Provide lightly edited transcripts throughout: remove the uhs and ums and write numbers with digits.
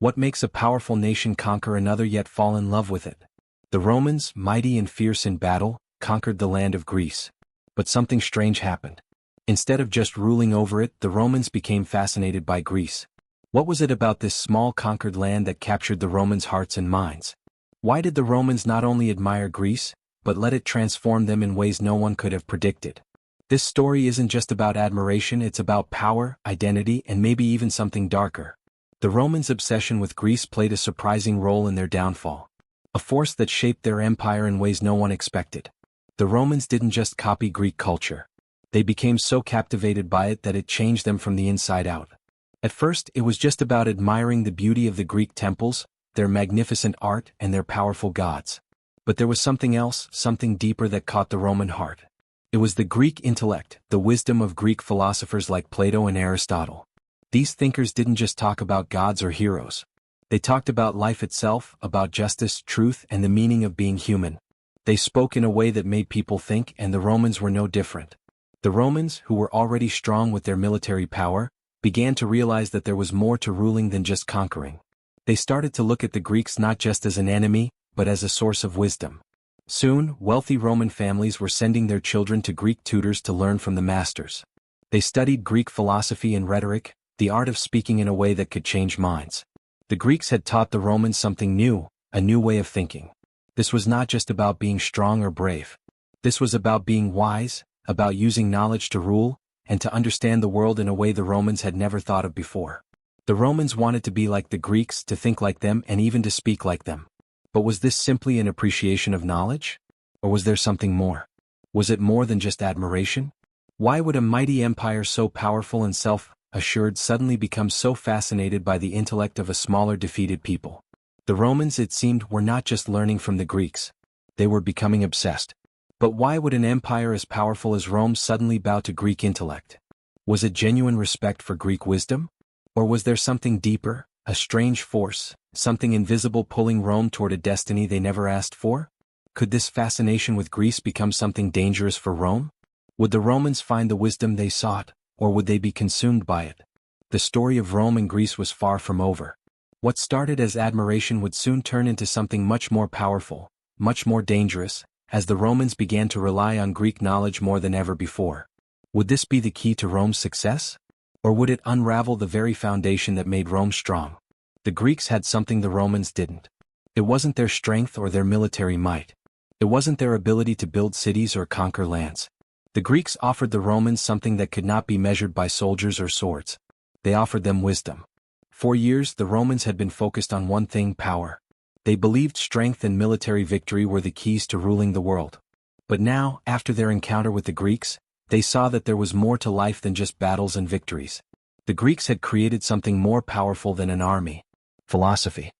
What makes a powerful nation conquer another yet fall in love with it? The Romans, mighty and fierce in battle, conquered the land of Greece. But something strange happened. Instead of just ruling over it, the Romans became fascinated by Greece. What was it about this small conquered land that captured the Romans' hearts and minds? Why did the Romans not only admire Greece, but let it transform them in ways no one could have predicted? This story isn't just about admiration, it's about power, identity, and maybe even something darker. The Romans' obsession with Greece played a surprising role in their downfall. A force that shaped their empire in ways no one expected. The Romans didn't just copy Greek culture. They became so captivated by it that it changed them from the inside out. At first, it was just about admiring the beauty of the Greek temples, their magnificent art, and their powerful gods. But there was something else, something deeper that caught the Roman heart. It was the Greek intellect, the wisdom of Greek philosophers like Plato and Aristotle. These thinkers didn't just talk about gods or heroes. They talked about life itself, about justice, truth, and the meaning of being human. They spoke in a way that made people think, and the Romans were no different. The Romans, who were already strong with their military power, began to realize that there was more to ruling than just conquering. They started to look at the Greeks not just as an enemy, but as a source of wisdom. Soon, wealthy Roman families were sending their children to Greek tutors to learn from the masters. They studied Greek philosophy and rhetoric, the art of speaking in a way that could change minds. The Greeks had taught the Romans something new, a new way of thinking. This was not just about being strong or brave. This was about being wise, about using knowledge to rule, and to understand the world in a way the Romans had never thought of before. The Romans wanted to be like the Greeks, to think like them, and even to speak like them. But was this simply an appreciation of knowledge? Or was there something more? Was it more than just admiration? Why would a mighty empire so powerful and self-assured suddenly become so fascinated by the intellect of a smaller defeated people? The Romans, it seemed, were not just learning from the Greeks. They were becoming obsessed. But why would an empire as powerful as Rome suddenly bow to Greek intellect? Was it genuine respect for Greek wisdom? Or was there something deeper, a strange force, something invisible pulling Rome toward a destiny they never asked for? Could this fascination with Greece become something dangerous for Rome? Would the Romans find the wisdom they sought, or would they be consumed by it? The story of Rome and Greece was far from over. What started as admiration would soon turn into something much more powerful, much more dangerous, as the Romans began to rely on Greek knowledge more than ever before. Would this be the key to Rome's success? Or would it unravel the very foundation that made Rome strong? The Greeks had something the Romans didn't. It wasn't their strength or their military might. It wasn't their ability to build cities or conquer lands. The Greeks offered the Romans something that could not be measured by soldiers or swords. They offered them wisdom. For years, the Romans had been focused on one thing: power. They believed strength and military victory were the keys to ruling the world. But now, after their encounter with the Greeks, they saw that there was more to life than just battles and victories. The Greeks had created something more powerful than an army: philosophy.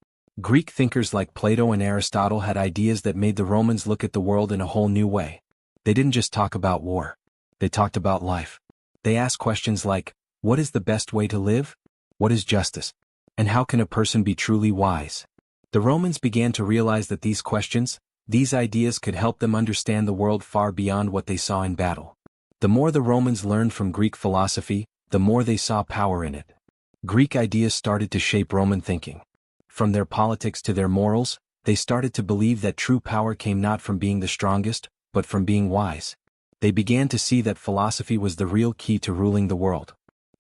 Greek thinkers like Plato and Aristotle had ideas that made the Romans look at the world in a whole new way. They didn't just talk about war. They talked about life. They asked questions like, what is the best way to live? What is justice? And how can a person be truly wise? The Romans began to realize that these questions, these ideas could help them understand the world far beyond what they saw in battle. The more the Romans learned from Greek philosophy, the more they saw power in it. Greek ideas started to shape Roman thinking. From their politics to their morals, they started to believe that true power came not from being the strongest, but from being wise. They began to see that philosophy was the real key to ruling the world.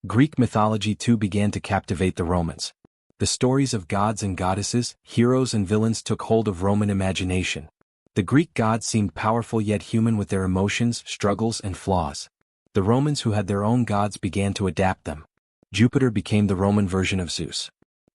Greek mythology too began to captivate the Romans. The stories of gods and goddesses, heroes and villains took hold of Roman imagination. The Greek gods seemed powerful yet human, with their emotions, struggles, and flaws. The Romans, who had their own gods, began to adapt them. Jupiter became the Roman version of Zeus.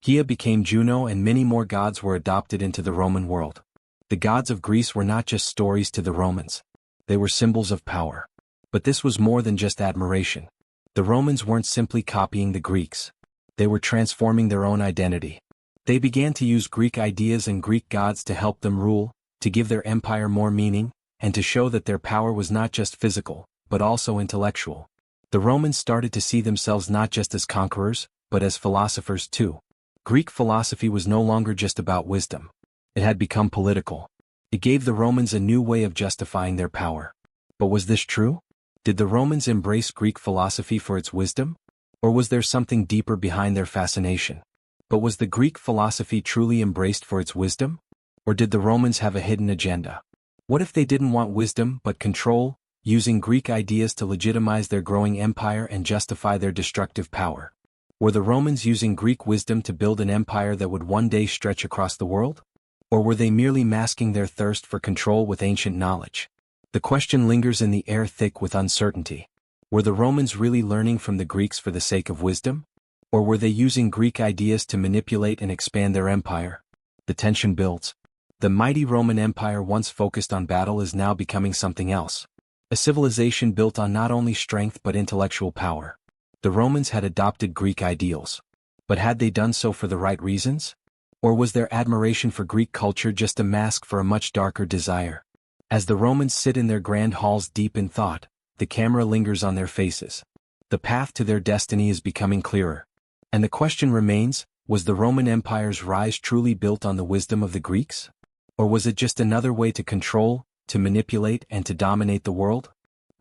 Gaia became Juno, and many more gods were adopted into the Roman world. The gods of Greece were not just stories to the Romans. They were symbols of power. But this was more than just admiration. The Romans weren't simply copying the Greeks. They were transforming their own identity. They began to use Greek ideas and Greek gods to help them rule, to give their empire more meaning, and to show that their power was not just physical, but also intellectual. The Romans started to see themselves not just as conquerors, but as philosophers too. Greek philosophy was no longer just about wisdom. It had become political. It gave the Romans a new way of justifying their power. But was this true? Did the Romans embrace Greek philosophy for its wisdom? Or was there something deeper behind their fascination? But was the Greek philosophy truly embraced for its wisdom? Or did the Romans have a hidden agenda? What if they didn't want wisdom but control, using Greek ideas to legitimize their growing empire and justify their destructive power? Were the Romans using Greek wisdom to build an empire that would one day stretch across the world? Or were they merely masking their thirst for control with ancient knowledge? The question lingers in the air, thick with uncertainty. Were the Romans really learning from the Greeks for the sake of wisdom? Or were they using Greek ideas to manipulate and expand their empire? The tension builds. The mighty Roman Empire, once focused on battle, is now becoming something else. A civilization built on not only strength but intellectual power. The Romans had adopted Greek ideals. But had they done so for the right reasons? Or was their admiration for Greek culture just a mask for a much darker desire? As the Romans sit in their grand halls deep in thought, the camera lingers on their faces. The path to their destiny is becoming clearer. And the question remains, was the Roman Empire's rise truly built on the wisdom of the Greeks? Or was it just another way to control, to manipulate, and to dominate the world?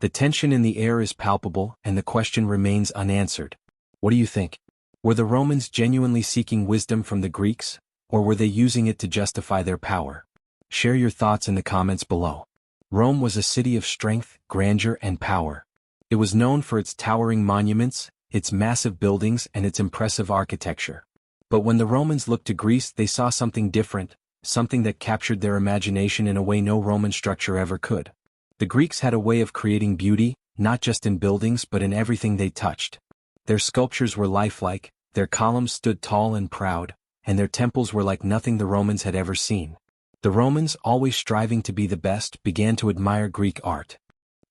The tension in the air is palpable, and the question remains unanswered. What do you think? Were the Romans genuinely seeking wisdom from the Greeks, or were they using it to justify their power? Share your thoughts in the comments below. Rome was a city of strength, grandeur, and power. It was known for its towering monuments, its massive buildings, and its impressive architecture. But when the Romans looked to Greece, they saw something different, something that captured their imagination in a way no Roman structure ever could. The Greeks had a way of creating beauty, not just in buildings but in everything they touched. Their sculptures were lifelike, their columns stood tall and proud, and their temples were like nothing the Romans had ever seen. The Romans, always striving to be the best, began to admire Greek art.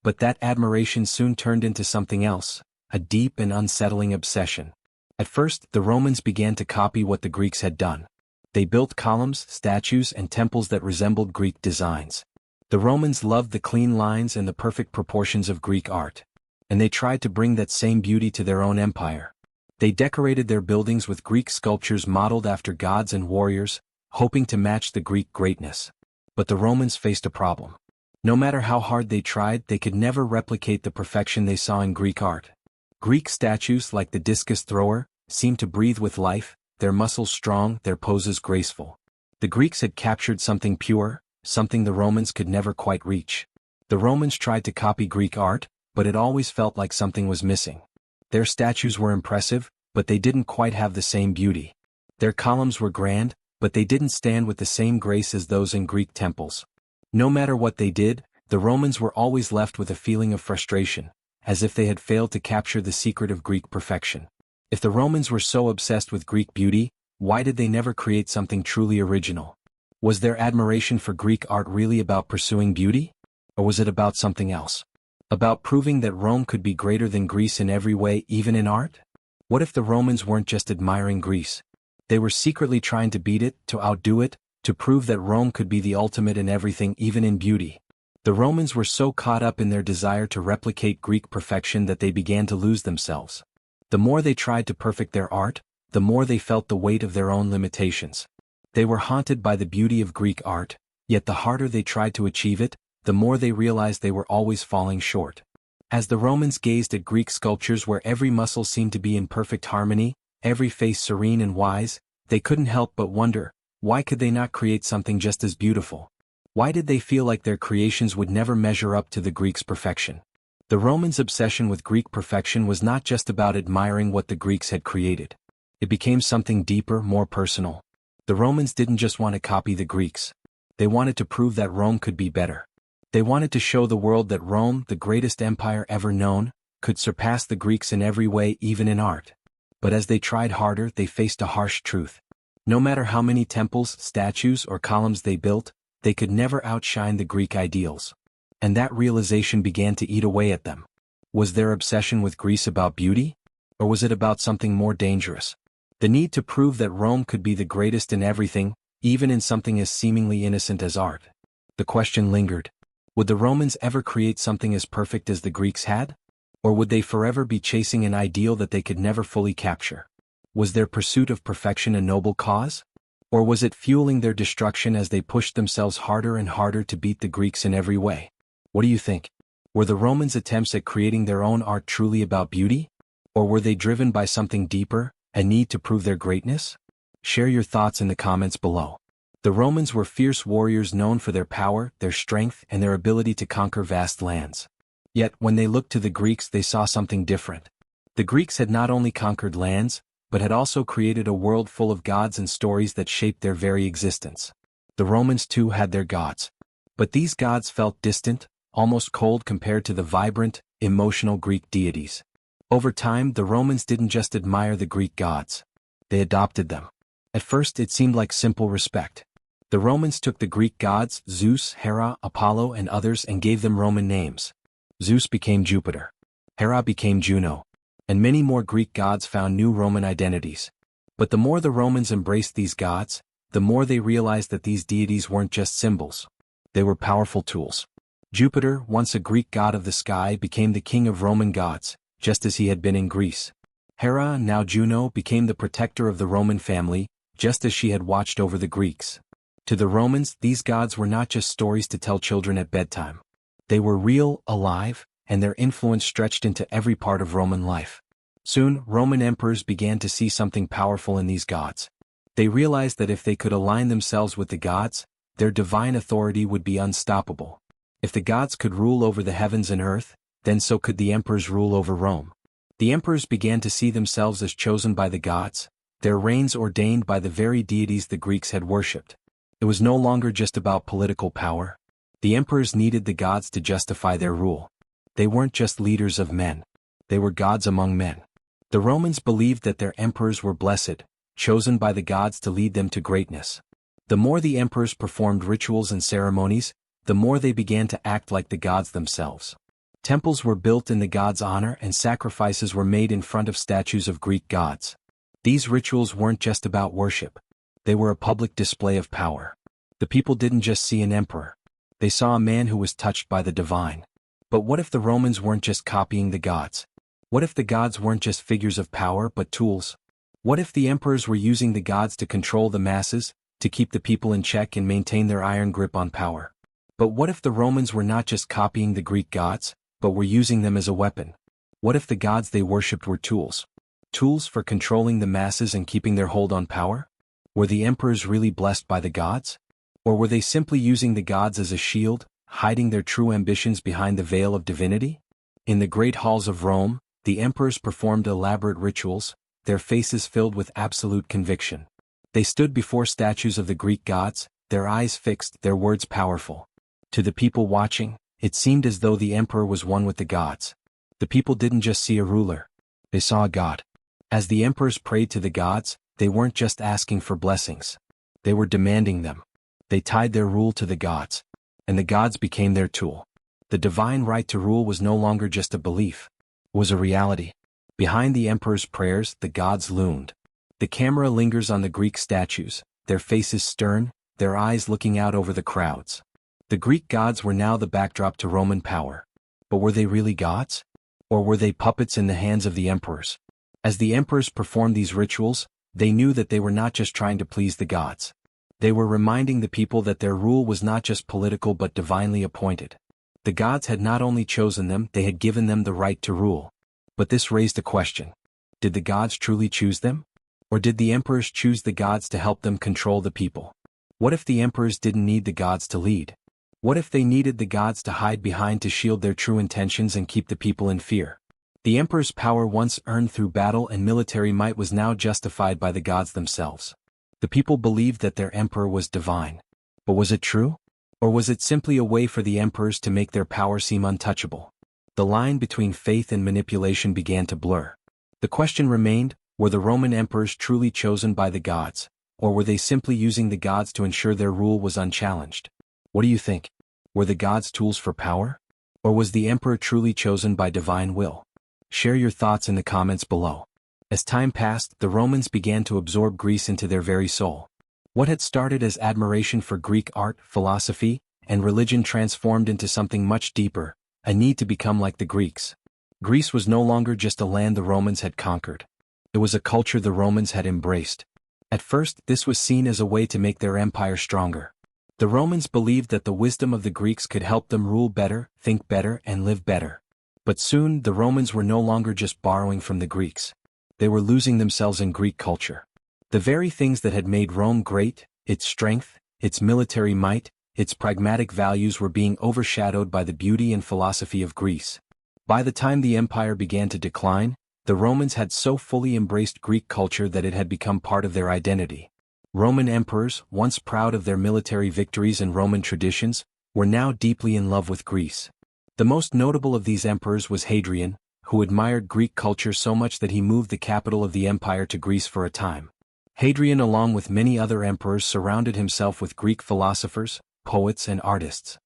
But that admiration soon turned into something else, a deep and unsettling obsession. At first, the Romans began to copy what the Greeks had done. They built columns, statues, and temples that resembled Greek designs. The Romans loved the clean lines and the perfect proportions of Greek art. And they tried to bring that same beauty to their own empire. They decorated their buildings with Greek sculptures modeled after gods and warriors, hoping to match the Greek greatness. But the Romans faced a problem. No matter how hard they tried, they could never replicate the perfection they saw in Greek art. Greek statues, like the discus thrower, seemed to breathe with life, their muscles strong, their poses graceful. The Greeks had captured something pure, something the Romans could never quite reach. The Romans tried to copy Greek art, but it always felt like something was missing. Their statues were impressive, but they didn't quite have the same beauty. Their columns were grand, but they didn't stand with the same grace as those in Greek temples. No matter what they did, the Romans were always left with a feeling of frustration, as if they had failed to capture the secret of Greek perfection. If the Romans were so obsessed with Greek beauty, why did they never create something truly original? Was their admiration for Greek art really about pursuing beauty? Or was it about something else? About proving that Rome could be greater than Greece in every way, even in art? What if the Romans weren't just admiring Greece? They were secretly trying to beat it, to outdo it, to prove that Rome could be the ultimate in everything, even in beauty. The Romans were so caught up in their desire to replicate Greek perfection that they began to lose themselves. The more they tried to perfect their art, the more they felt the weight of their own limitations. They were haunted by the beauty of Greek art, yet the harder they tried to achieve it, the more they realized they were always falling short. As the Romans gazed at Greek sculptures where every muscle seemed to be in perfect harmony, every face serene and wise, they couldn't help but wonder, why could they not create something just as beautiful? Why did they feel like their creations would never measure up to the Greeks' perfection? The Romans' obsession with Greek perfection was not just about admiring what the Greeks had created. It became something deeper, more personal. The Romans didn't just want to copy the Greeks. They wanted to prove that Rome could be better. They wanted to show the world that Rome, the greatest empire ever known, could surpass the Greeks in every way, even in art. But as they tried harder, they faced a harsh truth. No matter how many temples, statues, or columns they built, they could never outshine the Greek ideals. And that realization began to eat away at them. Was their obsession with Greece about beauty? Or was it about something more dangerous? The need to prove that Rome could be the greatest in everything, even in something as seemingly innocent as art. The question lingered. Would the Romans ever create something as perfect as the Greeks had? Or would they forever be chasing an ideal that they could never fully capture? Was their pursuit of perfection a noble cause? Or was it fueling their destruction as they pushed themselves harder and harder to beat the Greeks in every way? What do you think? Were the Romans' attempts at creating their own art truly about beauty? Or were they driven by something deeper, a need to prove their greatness? Share your thoughts in the comments below. The Romans were fierce warriors known for their power, their strength, and their ability to conquer vast lands. Yet, when they looked to the Greeks, they saw something different. The Greeks had not only conquered lands, but had also created a world full of gods and stories that shaped their very existence. The Romans too had their gods. But these gods felt distant, almost cold compared to the vibrant, emotional Greek deities. Over time, the Romans didn't just admire the Greek gods. They adopted them. At first it seemed like simple respect. The Romans took the Greek gods, Zeus, Hera, Apollo, and others, and gave them Roman names. Zeus became Jupiter. Hera became Juno. And many more Greek gods found new Roman identities. But the more the Romans embraced these gods, the more they realized that these deities weren't just symbols. They were powerful tools. Jupiter, once a Greek god of the sky, became the king of Roman gods, just as he had been in Greece. Hera, now Juno, became the protector of the Roman family, just as she had watched over the Greeks. To the Romans, these gods were not just stories to tell children at bedtime. They were real, alive, and their influence stretched into every part of Roman life. Soon, Roman emperors began to see something powerful in these gods. They realized that if they could align themselves with the gods, their divine authority would be unstoppable. If the gods could rule over the heavens and earth, then so could the emperors rule over Rome. The emperors began to see themselves as chosen by the gods, their reigns ordained by the very deities the Greeks had worshipped. It was no longer just about political power. The emperors needed the gods to justify their rule. They weren't just leaders of men. They were gods among men. The Romans believed that their emperors were blessed, chosen by the gods to lead them to greatness. The more the emperors performed rituals and ceremonies, the more they began to act like the gods themselves. Temples were built in the gods' honor and sacrifices were made in front of statues of Greek gods. These rituals weren't just about worship. They were a public display of power. The people didn't just see an emperor. They saw a man who was touched by the divine. But what if the Romans weren't just copying the gods? What if the gods weren't just figures of power but tools? What if the emperors were using the gods to control the masses, to keep the people in check and maintain their iron grip on power? But what if the Romans were not just copying the Greek gods, but were using them as a weapon? What if the gods they worshipped were tools? Tools for controlling the masses and keeping their hold on power? Were the emperors really blessed by the gods? Or were they simply using the gods as a shield, hiding their true ambitions behind the veil of divinity? In the great halls of Rome, the emperors performed elaborate rituals, their faces filled with absolute conviction. They stood before statues of the Greek gods, their eyes fixed, their words powerful. To the people watching, it seemed as though the emperor was one with the gods. The people didn't just see a ruler. They saw a god. As the emperors prayed to the gods, they weren't just asking for blessings. They were demanding them. They tied their rule to the gods. And the gods became their tool. The divine right to rule was no longer just a belief. It was a reality. Behind the emperor's prayers, the gods loomed. The camera lingers on the Greek statues, their faces stern, their eyes looking out over the crowds. The Greek gods were now the backdrop to Roman power. But were they really gods? Or were they puppets in the hands of the emperors? As the emperors performed these rituals, they knew that they were not just trying to please the gods. They were reminding the people that their rule was not just political but divinely appointed. The gods had not only chosen them, they had given them the right to rule. But this raised a question. Did the gods truly choose them? Or did the emperors choose the gods to help them control the people? What if the emperors didn't need the gods to lead? What if they needed the gods to hide behind to shield their true intentions and keep the people in fear? The emperor's power once earned through battle and military might was now justified by the gods themselves. The people believed that their emperor was divine. But was it true? Or was it simply a way for the emperors to make their power seem untouchable? The line between faith and manipulation began to blur. The question remained, were the Roman emperors truly chosen by the gods, or were they simply using the gods to ensure their rule was unchallenged? What do you think? Were the gods tools for power? Or was the emperor truly chosen by divine will? Share your thoughts in the comments below. As time passed, the Romans began to absorb Greece into their very soul. What had started as admiration for Greek art, philosophy, and religion transformed into something much deeper, a need to become like the Greeks. Greece was no longer just a land the Romans had conquered. It was a culture the Romans had embraced. At first, this was seen as a way to make their empire stronger. The Romans believed that the wisdom of the Greeks could help them rule better, think better, and live better. But soon, the Romans were no longer just borrowing from the Greeks. They were losing themselves in Greek culture. The very things that had made Rome great, its strength, its military might, its pragmatic values were being overshadowed by the beauty and philosophy of Greece. By the time the empire began to decline, the Romans had so fully embraced Greek culture that it had become part of their identity. Roman emperors, once proud of their military victories and Roman traditions, were now deeply in love with Greece. The most notable of these emperors was Hadrian, who admired Greek culture so much that he moved the capital of the empire to Greece for a time. Hadrian, along with many other emperors, surrounded himself with Greek philosophers, poets, and artists.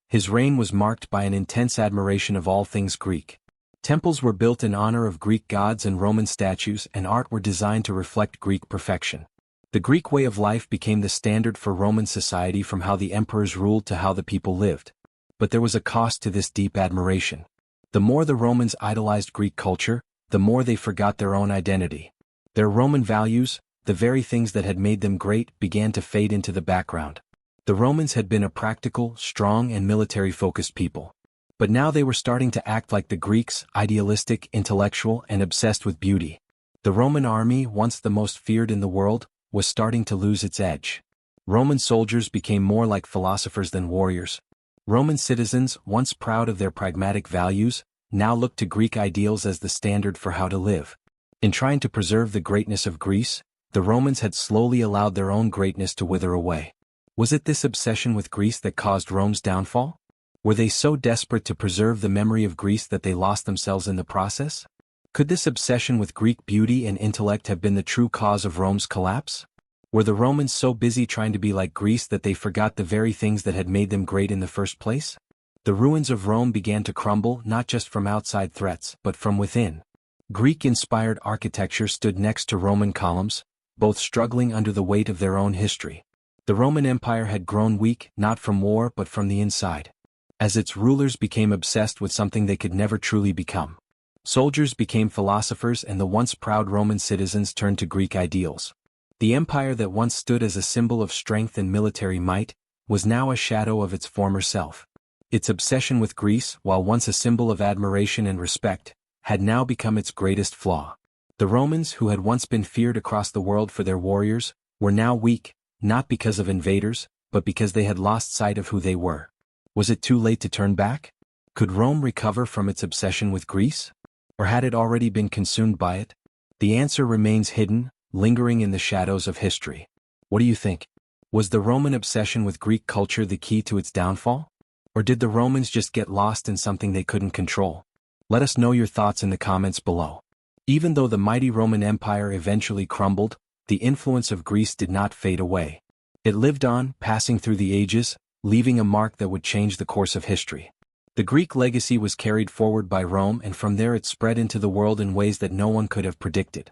His reign was marked by an intense admiration of all things Greek. Temples were built in honor of Greek gods and Roman statues, and art were designed to reflect Greek perfection. The Greek way of life became the standard for Roman society, from how the emperors ruled to how the people lived. But there was a cost to this deep admiration. The more the Romans idolized Greek culture, the more they forgot their own identity. Their Roman values, the very things that had made them great, began to fade into the background. The Romans had been a practical, strong, and military-focused people. But now they were starting to act like the Greeks, idealistic, intellectual, and obsessed with beauty. The Roman army, once the most feared in the world, was starting to lose its edge. Roman soldiers became more like philosophers than warriors. Roman citizens, once proud of their pragmatic values, now looked to Greek ideals as the standard for how to live. In trying to preserve the greatness of Greece, the Romans had slowly allowed their own greatness to wither away. Was it this obsession with Greece that caused Rome's downfall? Were they so desperate to preserve the memory of Greece that they lost themselves in the process? Could this obsession with Greek beauty and intellect have been the true cause of Rome's collapse? Were the Romans so busy trying to be like Greece that they forgot the very things that had made them great in the first place? The ruins of Rome began to crumble, not just from outside threats, but from within. Greek-inspired architecture stood next to Roman columns, both struggling under the weight of their own history. The Roman Empire had grown weak, not from war but from the inside. As its rulers became obsessed with something they could never truly become. Soldiers became philosophers, and the once proud Roman citizens turned to Greek ideals. The empire that once stood as a symbol of strength and military might, was now a shadow of its former self. Its obsession with Greece, while once a symbol of admiration and respect, had now become its greatest flaw. The Romans, who had once been feared across the world for their warriors, were now weak, not because of invaders, but because they had lost sight of who they were. Was it too late to turn back? Could Rome recover from its obsession with Greece? Or had it already been consumed by it? The answer remains hidden, lingering in the shadows of history. What do you think? Was the Roman obsession with Greek culture the key to its downfall? Or did the Romans just get lost in something they couldn't control? Let us know your thoughts in the comments below. Even though the mighty Roman Empire eventually crumbled, the influence of Greece did not fade away. It lived on, passing through the ages, leaving a mark that would change the course of history. The Greek legacy was carried forward by Rome, and from there it spread into the world in ways that no one could have predicted.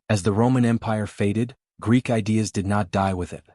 As the Roman Empire faded, Greek ideas did not die with it.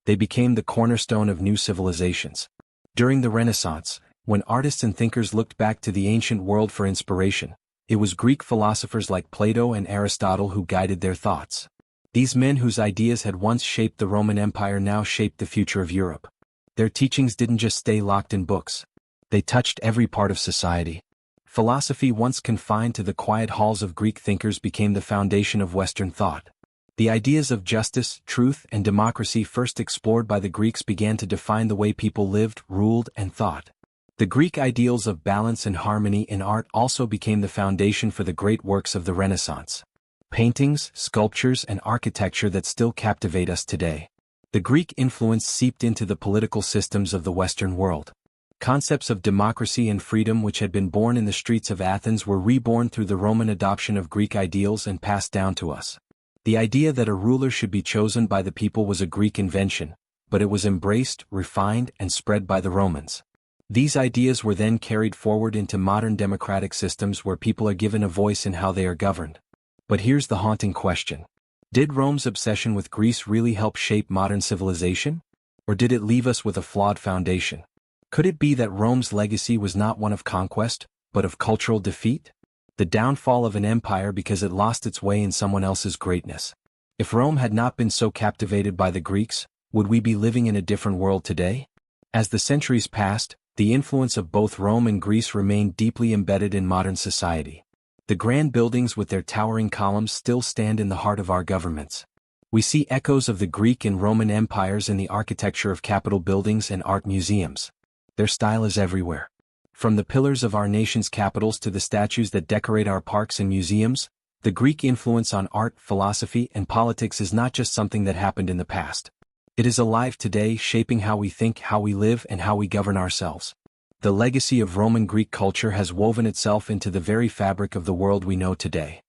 They became the cornerstone of new civilizations. During the Renaissance, when artists and thinkers looked back to the ancient world for inspiration, it was Greek philosophers like Plato and Aristotle who guided their thoughts. These men whose ideas had once shaped the Roman Empire now shaped the future of Europe. Their teachings didn't just stay locked in books. They touched every part of society. Philosophy, once confined to the quiet halls of Greek thinkers, became the foundation of Western thought. The ideas of justice, truth, and democracy, first explored by the Greeks, began to define the way people lived, ruled, and thought. The Greek ideals of balance and harmony in art also became the foundation for the great works of the Renaissance. Paintings, sculptures, and architecture that still captivate us today. The Greek influence seeped into the political systems of the Western world. Concepts of democracy and freedom, which had been born in the streets of Athens, were reborn through the Roman adoption of Greek ideals and passed down to us. The idea that a ruler should be chosen by the people was a Greek invention, but it was embraced, refined, and spread by the Romans. These ideas were then carried forward into modern democratic systems where people are given a voice in how they are governed. But here's the haunting question. Did Rome's obsession with Greece really help shape modern civilization? Or did it leave us with a flawed foundation? Could it be that Rome's legacy was not one of conquest, but of cultural defeat? The downfall of an empire because it lost its way in someone else's greatness. If Rome had not been so captivated by the Greeks, would we be living in a different world today? As the centuries passed, the influence of both Rome and Greece remained deeply embedded in modern society. The grand buildings with their towering columns still stand in the heart of our governments. We see echoes of the Greek and Roman empires in the architecture of Capitol buildings and art museums. Their style is everywhere. From the pillars of our nation's capitals to the statues that decorate our parks and museums, the Greek influence on art, philosophy, and politics is not just something that happened in the past. It is alive today, shaping how we think, how we live, and how we govern ourselves. The legacy of Roman Greek culture has woven itself into the very fabric of the world we know today.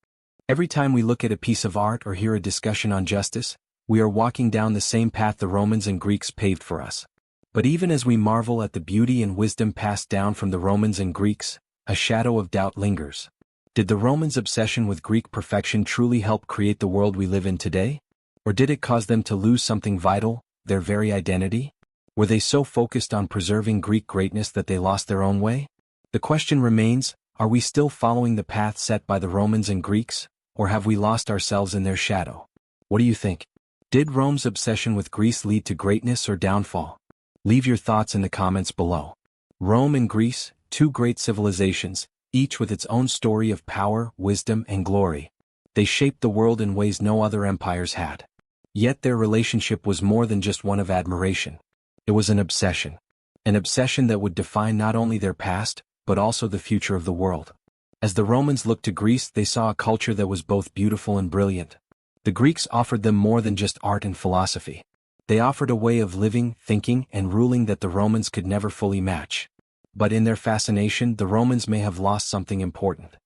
Every time we look at a piece of art or hear a discussion on justice, we are walking down the same path the Romans and Greeks paved for us. But even as we marvel at the beauty and wisdom passed down from the Romans and Greeks, a shadow of doubt lingers. Did the Romans' obsession with Greek perfection truly help create the world we live in today? Or did it cause them to lose something vital, their very identity? Were they so focused on preserving Greek greatness that they lost their own way? The question remains, are we still following the path set by the Romans and Greeks, or have we lost ourselves in their shadow? What do you think? Did Rome's obsession with Greece lead to greatness or downfall? Leave your thoughts in the comments below. Rome and Greece, two great civilizations, each with its own story of power, wisdom, and glory. They shaped the world in ways no other empires had. Yet their relationship was more than just one of admiration. It was an obsession. An obsession that would define not only their past, but also the future of the world. As the Romans looked to Greece, they saw a culture that was both beautiful and brilliant. The Greeks offered them more than just art and philosophy. They offered a way of living, thinking, and ruling that the Romans could never fully match. But in their fascination, the Romans may have lost something important.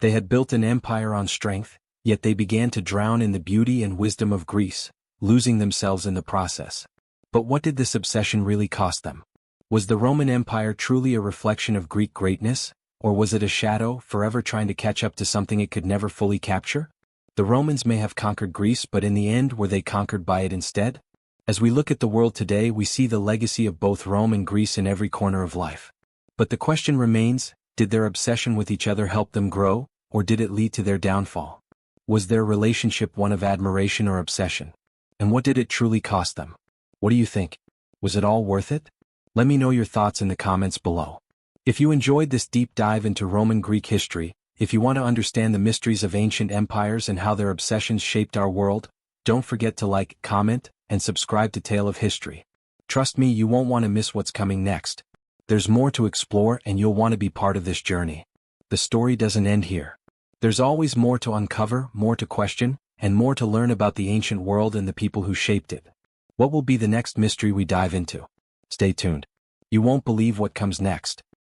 They had built an empire on strength, yet they began to drown in the beauty and wisdom of Greece, losing themselves in the process. But what did this obsession really cost them? Was the Roman Empire truly a reflection of Greek greatness, or was it a shadow, forever trying to catch up to something it could never fully capture? The Romans may have conquered Greece, but in the end were they conquered by it instead? As we look at the world today, we see the legacy of both Rome and Greece in every corner of life. But the question remains, did their obsession with each other help them grow, or did it lead to their downfall? Was their relationship one of admiration or obsession? And what did it truly cost them? What do you think? Was it all worth it? Let me know your thoughts in the comments below. If you enjoyed this deep dive into Roman Greek history, if you want to understand the mysteries of ancient empires and how their obsessions shaped our world, don't forget to like, comment, and subscribe to Tale of History. Trust me, you won't want to miss what's coming next. There's more to explore and you'll want to be part of this journey. The story doesn't end here. There's always more to uncover, more to question, and more to learn about the ancient world and the people who shaped it. What will be the next mystery we dive into? Stay tuned. You won't believe what comes next.